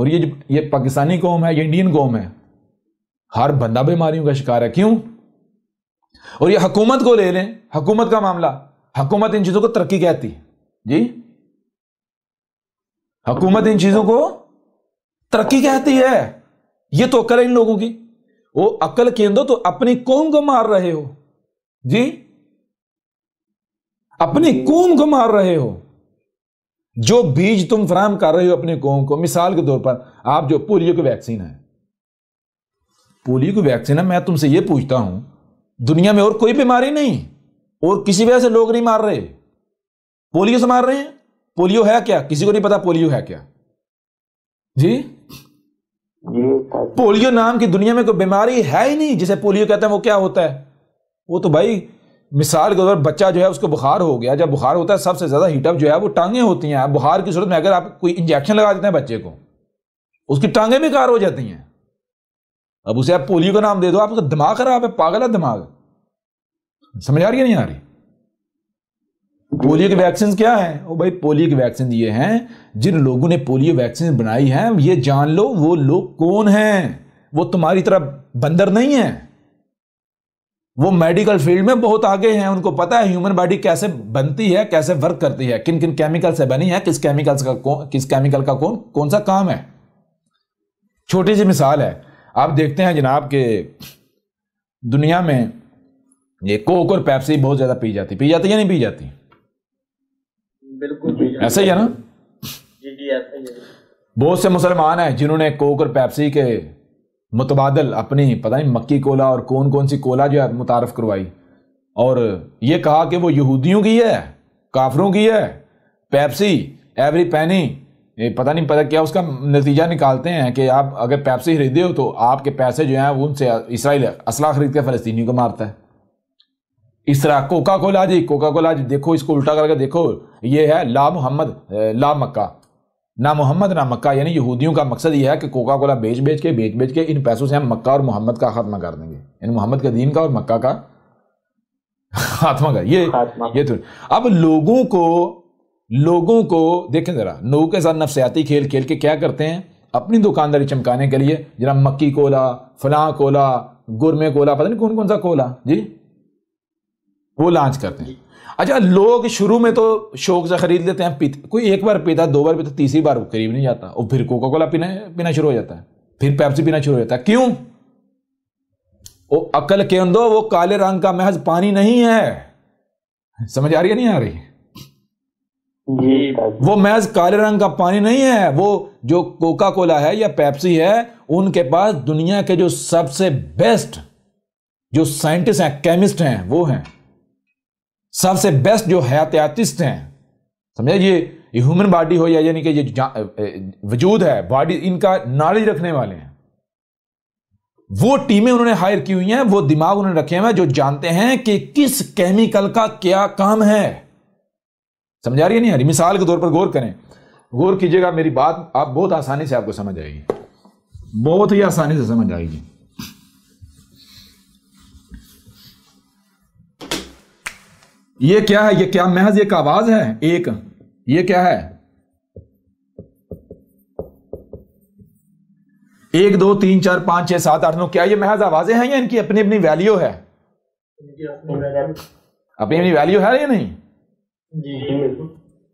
और ये पाकिस्तानी कौम है, ये इंडियन कौम है, हर बंदा बीमारियों का शिकार है। क्यों? और ये हुकूमत को ले लें, हुकूमत का मामला, हुकूमत इन चीजों को तरक्की कहती है जी, हुकूमत इन चीजों को तरक्की कहती है। ये तो अकल है इन लोगों की। वो अकल केंद्र तो अपनी कौम को मार रहे हो जी, अपनी कौम को मार रहे हो। जो बीज तुम फराहम कर रहे हो अपनी कौम को, मिसाल के तौर पर आप जो पोलियो की वैक्सीन है, पोलियो की वैक्सीन है, मैं तुमसे यह पूछता हूं, दुनिया में और कोई बीमारी नहीं और किसी वजह से लोग नहीं मार रहे, पोलियो से मार रहे हैं। पोलियो है क्या? किसी को नहीं पता पोलियो है क्या जी। पोलियो नाम की दुनिया में कोई बीमारी है ही नहीं जिसे पोलियो कहते हैं। वो क्या होता है? वो तो भाई मिसाल के तौर पर बच्चा जो है उसको बुखार हो गया, जब बुखार होता है सबसे ज्यादा हीटअप जो है वो टांगे होती हैं। बुखार की सूरत में अगर आप कोई इंजेक्शन लगा देते हैं बच्चे को, उसकी टांगे बेकार हो जाती हैं। अब उसे आप पोलियो का नाम दे दो, आपका दिमाग खराब है, पागल है दिमाग। समझ आ रही है नहीं आ रही? पोलियो की वैक्सीन क्या है? ओ भाई, पोलियो की वैक्सीन ये हैं, जिन लोगों ने पोलियो वैक्सीन बनाई है ये जान लो वो लोग कौन हैं। वो तुम्हारी तरह बंदर नहीं है, वो मेडिकल फील्ड में बहुत आगे हैं। उनको पता है ह्यूमन बॉडी कैसे बनती है, कैसे वर्क करती है, किन किन केमिकल से बनी है, किस केमिकल का कौन सा काम है। छोटी सी मिसाल है, आप देखते हैं जनाब के दुनिया में ये कोक और पेप्सी बहुत ज्यादा पी जाती या नहीं पी जाती? बिल्कुल ऐसा ही है ना जी, ऐसा ही है। बहुत से मुसलमान हैं जिन्होंने कोक और पेप्सी के मुतबादल अपनी पता नहीं मक्की कोला और कौन सी कोला जो है मुतारफ करवाई, और ये कहा कि वो यहूदियों की है, काफरों की है। पेप्सी एवरी पैनी, ये पता नहीं क्या उसका नतीजा निकालते हैं कि आप अगर पेप्सी खरीदे हो तो आपके पैसे जो हैं उनसे इसराइल असला खरीद के फलस्तीनियों को मारता है। इस तरह कोका कोला जी देखो, इसको उल्टा करके देखो, ये है ला मोहम्मद ला मक्का, ना मोहम्मद ना मक्का। यानी यहूदियों का मकसद ये है कि कोका कोला बेच के इन पैसों से हम मक्का और मोहम्मद का खात्मा कर देंगे, यानी मोहम्मद के दीन का और मक्का का खात्मा कर। ये तो अब लोगों को देखें जरा, लोगों के साथ नफसियाती खेल खेल के क्या करते हैं, अपनी दुकानदारी चमकाने के लिए जरा मक्की कोला, फलां कोला, गुरमे कोला, पता नहीं कौन सा कोला जी, वो लॉन्च करते हैं। अच्छा, लोग शुरू में तो शौक से खरीद लेते हैं, कोई एक बार पीता, दो बार पीता, तीसरी बार करीब नहीं जाता, और फिर कोका कोला पीना शुरू हो जाता है, फिर पेप्सी पीना शुरू हो जाता है। क्यों? वो अकल के अंदर वो काले रंग का महज पानी नहीं है। समझ आ रही है नहीं आ रही? वो महज काले रंग का पानी नहीं है। वो जो कोका कोला है या पेप्सी है, उनके पास दुनिया के जो सबसे बेस्ट जो साइंटिस्ट हैं, केमिस्ट हैं, वो हैं सबसे बेस्ट जो हयातियातिस्ट हैं। समझे? ये ह्यूमन बॉडी हो या यानी कि ये वजूद है बॉडी, इनका नॉलेज रखने वाले हैं। वो टीमें उन्होंने हायर की हुई हैं, वो दिमाग उन्होंने रखे हुए हैं जो जानते हैं कि किस केमिकल का क्या काम है। समझ आ रही है नहीं आ रही? मिसाल के तौर पर गौर करें, गौर कीजिएगा मेरी बात, आप बहुत आसानी से आपको समझ आएगी, बहुत ही आसानी से समझ आएगी। ये क्या है? ये क्या महज एक आवाज है? एक ये क्या है? 1 2 3 4 5 6 7 8 9, क्या ये महज आवाजें हैं या इनकी अपनी अपनी वैल्यू है? अपनी अपनी वैल्यू है या नहीं?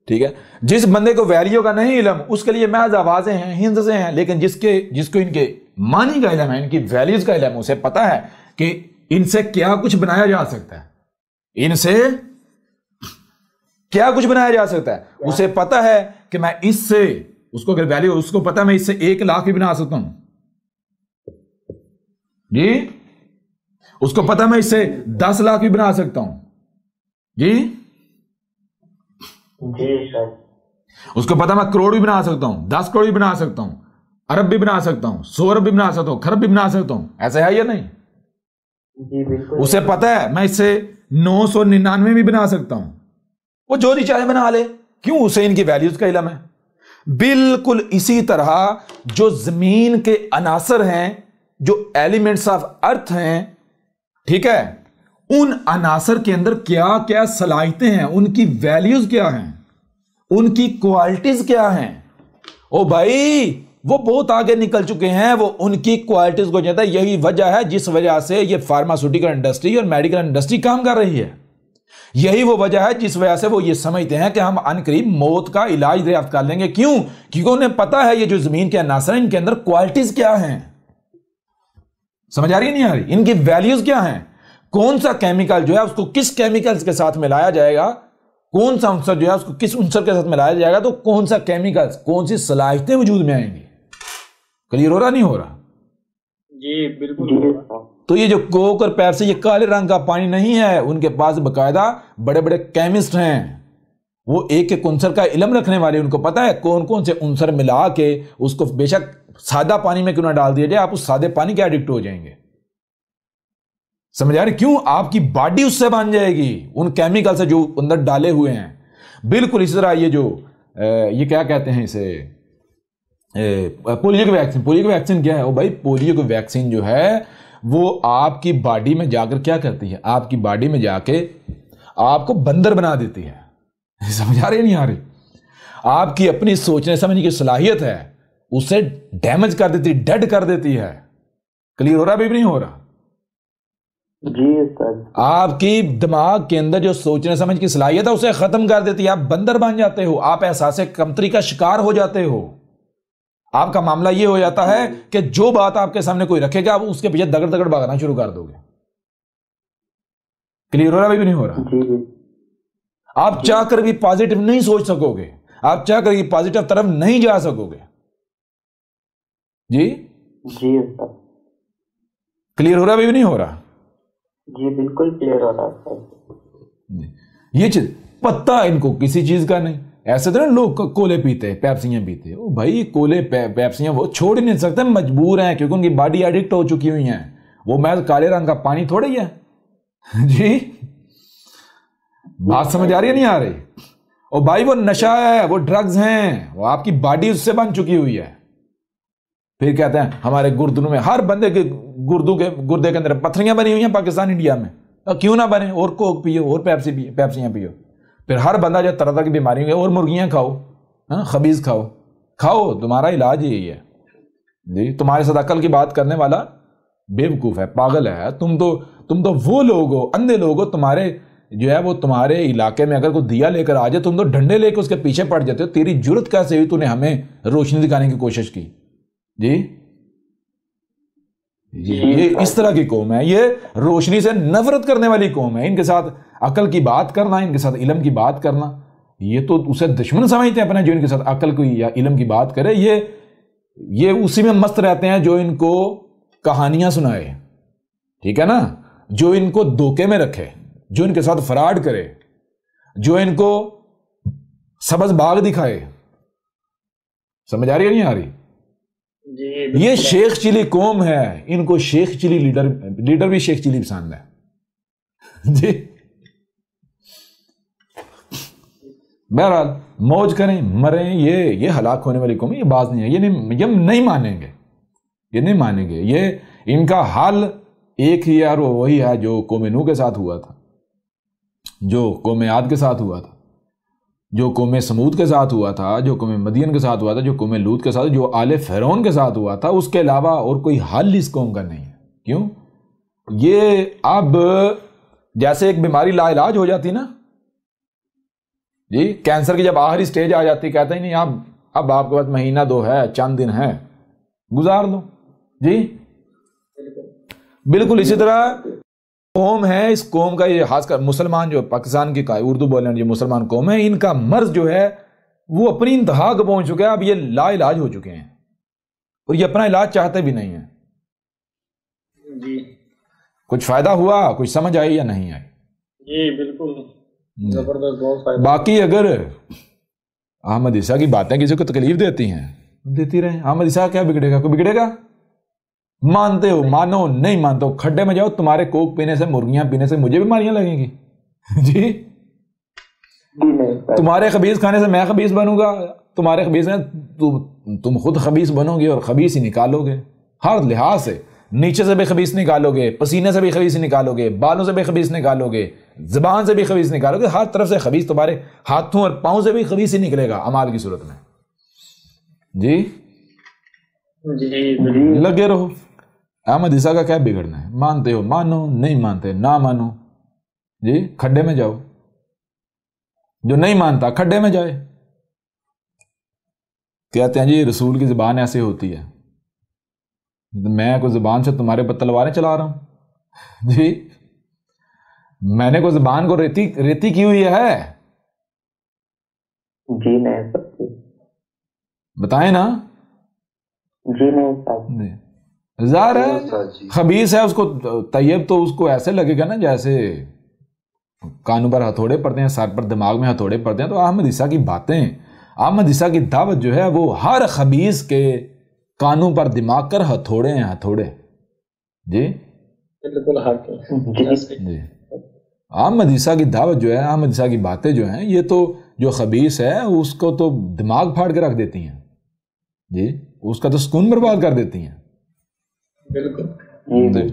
ठीक है। जिस बंदे को वैल्यू का नहीं इल्म, उसके लिए महज आवाजें हैं, हिंद से हैं। लेकिन जिसको इनके मानी का इल्म है, इनकी वैल्यूज का इल्म, उसे पता है कि इनसे क्या कुछ बनाया जा सकता है, इनसे क्या कुछ बनाया जा सकता है। उसे पता है कि मैं इससे, उसको अगर वैल्यू, उसको पता है मैं इससे 1 लाख भी बना सकता हूं जी, उसको पता है मैं इससे 10 लाख भी बना सकता हूं जी, उसको पता मैं करोड़ भी बना सकता हूं, 10 करोड़ भी बना सकता हूं, अरब भी बना सकता हूं, 100 अरब भी बना सकता हूं, खरब भी बना सकता हूं। ऐसा है या नहीं? जी बिल्कुल। उसे पता है मैं इससे 999 भी बना सकता हूं, वो जो नहीं चाहे बना ले। क्यों? उसे इनकी वैल्यूज का इल्म है। बिल्कुल इसी तरह जो जमीन के अनासर हैं, जो एलिमेंट्स ऑफ अर्थ हैं, ठीक है, उन अनासर के अंदर क्या क्या सलाहियतें हैं, उनकी वैल्यूज क्या हैं, उनकी क्वालिटीज क्या हैं। ओ भाई, वो बहुत आगे निकल चुके हैं, वो उनकी क्वालिटीज को जानता है। यही वजह है जिस वजह से ये फार्मास्यूटिकल इंडस्ट्री और मेडिकल इंडस्ट्री काम कर रही है। यही वो वजह है जिस वजह से वो ये समझते हैं कि हम अनकरीब मौत का इलाज दरियाफ्त कर लेंगे। क्यों? क्योंकि उन्हें पता है ये जो जमीन के अनासर हैं इनके अंदर क्वालिटीज क्या हैं। समझ आ रही है नहीं आ रही? इनकी वैल्यूज क्या हैं, कौन सा केमिकल जो है उसको किस केमिकल्स के साथ मिलाया जाएगा, कौन सा अंसर जो है उसको किस अंसर के साथ मिलाया जाएगा, तो कौन सा केमिकल्स, कौन सी सलाहियतें वजूद में आएंगी। क्लियर हो रहा नहीं हो रहा? जी बिल्कुल। तो ये जो कोक और पेप्सी ये काले रंग का पानी नहीं है, उनके पास बकायदा बड़े बड़े केमिस्ट हैं, वो एक एक अंसर का इल्म रखने वाले। उनको पता है कौन कौन से अंसर मिला के उसको, बेशक सादा पानी में क्यों ना डाल दिया जाए, आप उस सादे पानी के एडिक्ट हो जाएंगे। समझ आ रहे? क्यों? आपकी बॉडी उससे बन जाएगी उन केमिकल से जो अंदर डाले हुए हैं। बिल्कुल इसी तरह ये जो ये क्या कहते हैं इसे, पोलियो की वैक्सीन। पोलियो की वैक्सीन क्या है? ओ भाई, पोलियो की वैक्सीन जो है वो आपकी बॉडी में जाकर क्या करती है, आपकी बॉडी में जाके आपको बंदर बना देती है। समझ आ रही नहीं आ रही? आपकी अपनी सोचने समझने की सलाहियत है उसे डैमेज कर देती, डेड कर देती है। क्लियर हो रहा भी नहीं हो रहा? जी सर। आपकी दिमाग के अंदर जो सोचने समझ की सलाहियत है उसे खत्म कर देती है। आप बंदर बन जाते हो, आप एहसास कमतरी का शिकार हो जाते हो। आपका मामला यह हो जाता है कि जो बात आपके सामने कोई रखेगा आप उसके पीछे दगड़ दगड़ भागना शुरू कर दोगे। क्लियर हो रहा भी नहीं हो रहा? जी। आप चाहकर भी पॉजिटिव नहीं सोच सकोगे, आप चाहकर भी पॉजिटिव तरफ नहीं जा सकोगे। जी जी सर। क्लियर हो रहा भी नहीं हो रहा? जी बिल्कुल क्लियर हो रहा है। ये चीज पता इनको किसी चीज का नहीं। ऐसे तो ना लोग कोले पीते, पेप्सियां पीते। ओ भाई, कोले पेप्सियां वो छोड़ ही नहीं सकते, मजबूर हैं क्योंकि उनकी बॉडी एडिक्ट हो चुकी हुई है। वो महज काले रंग का पानी थोड़ा ही है। जी बात समझ आ रही है नहीं आ रही? ओ भाई, वो नशा है, वो ड्रग्स हैं, वो आपकी बॉडी उससे बन चुकी हुई है। फिर कहते हैं हमारे गुर्दों में, हर बंदे के गुर्दे के अंदर पत्थरियां बनी हुई हैं पाकिस्तान इंडिया में। क्यों ना बने? और कोक पियो और पेप्सियां पियो। फिर हर बंदा जो तरह तरह की बीमारी है, और मुर्गियां खाओ, खबीज खाओ, तुम्हारा इलाज यही है जी। तुम्हारे साथ अकल की बात करने वाला बेवकूफ है, पागल है। तुम तो वो लोग हो, अंधे लोग हो। तुम्हारे जो है वो तुम्हारे इलाके में अगर कोई दिया लेकर आ जाए, तुम तो डंडे लेकर उसके पीछे पड़ जाते हो। तेरी जुर्रत कैसे हुई, तूने हमें रोशनी दिखाने की कोशिश की जी? ये इस तरह की कौम है, ये रोशनी से नफरत करने वाली कौम है। इनके साथ अकल की बात करना, इनके साथ इल्म की बात करना, ये तो उसे दुश्मन समझते हैं अपने, जो इनके साथ अकल की या इल्म की बात करे। ये उसी में मस्त रहते हैं जो इनको कहानियां सुनाए, ठीक है ना, जो इनको धोखे में रखे, जो इनके साथ फ्रॉड करे, जो इनको सबज बाग दिखाए। समझ आ रही है नहीं आ रही? ये शेख चिली कौम है, इनको शेख चिली लीडर भी शेख चिली पसंद है जी। बहरहाल मौज करें, मरें, ये हलाक होने वाली कौम है, ये बात नहीं है। ये नहीं मानेंगे, ये नहीं मानेंगे। ये इनका हाल एक ही यार वही है जो कौम नूह के साथ हुआ था, जो कौम आद के साथ हुआ था, जो कौम समूद के साथ हुआ था, जो कौम मदियन के साथ हुआ था, जो कौम लूत के साथ, जो आले फ़िरौन के साथ हुआ था। उसके अलावा और कोई हल इस कौम का नहीं है। क्यों? ये अब जैसे एक बीमारी लाइलाज हो जाती ना जी, कैंसर की जब आखिरी स्टेज आ जाती, कहते हैं नहीं अब आपके पास महीना दो है, चंद दिन है, गुजार लो जी। बिल्कुल इसी तरह कौम है, इस कौम का ये खासकर मुसलमान जो पाकिस्तान की उर्दू बोलने वाली मुसलमान कौम है, इनका मर्ज जो है वो अपनी इंतहा को पहुंच चुका है। अब ये लाइलाज हो चुके हैं और ये अपना इलाज चाहते भी नहीं है जी। कुछ फायदा हुआ, कुछ समझ आई या नहीं आई? जी बिल्कुल जबरदस्त, बहुत फायदा। बाकी अगर अहमद ईसा की बातें किसी को तकलीफ देती हैं, देती रहे। अहमद ईसा क्या बिगड़ेगा? कोई बिगड़ेगा? मानते हो मानो, नहीं मानते हो खड्डे में जाओ। तुम्हारे कोक पीने से, मुर्गियां पीने से मुझे बीमारियां लगेंगी जी। तुम्हारे खबीज खाने से मैं खबीज बनूंगा, तुम्हारे खबीज में तुम खुद खबीज बनोगे और खबीज ही निकालोगे हर लिहाज से। नीचे से भी खबीज निकालोगे, पसीने से भी खबीज निकालोगे, बालों से भी खबीज निकालोगे, जुबान से भी खबीज निकालोगे, हर तरफ से खबीज। तुम्हारे हाथों और पांव से भी खबीज ही निकलेगा अमाल की सूरत में जी। जी बिल्कुल। लगे रहो। अहमद ईसा का क्या बिगड़ना है? मानते हो मानो, नहीं मानते ना मानो जी, खड्डे में जाओ। जो नहीं मानता खड्डे में जाए। कहते हैं जी रसूल की जुबान ऐसे होती है, मैं कोई जुबान से तुम्हारे पर तलवारें चला रहा हूं जी? मैंने कोई जुबान को रेती रेती की हुई है? जी नहीं सकती। बताएं ना। जी नहीं सकती। जार है खबीस है, उसको तैयब तो उसको ऐसे लगेगा ना जैसे कानों पर हथौड़े पड़ते हैं, सर पर दिमाग में हथौड़े पड़ते हैं। तो अहमद ईसा की बातें, अहमद ईसा की दावत जो है वो हर खबीस के कानों पर दिमाग कर हथौड़े हैं, हथौड़े जी। बिल्कुल हक है जी। अहमद ईसा की दावत जो है, अहमद ईसा की बातें जो हैं, ये तो जो खबीस है उसको तो दिमाग फाड़ के रख देती हैं जी, उसका तो सुकून बर्बाद कर देती हैं। बिल्कुल जी।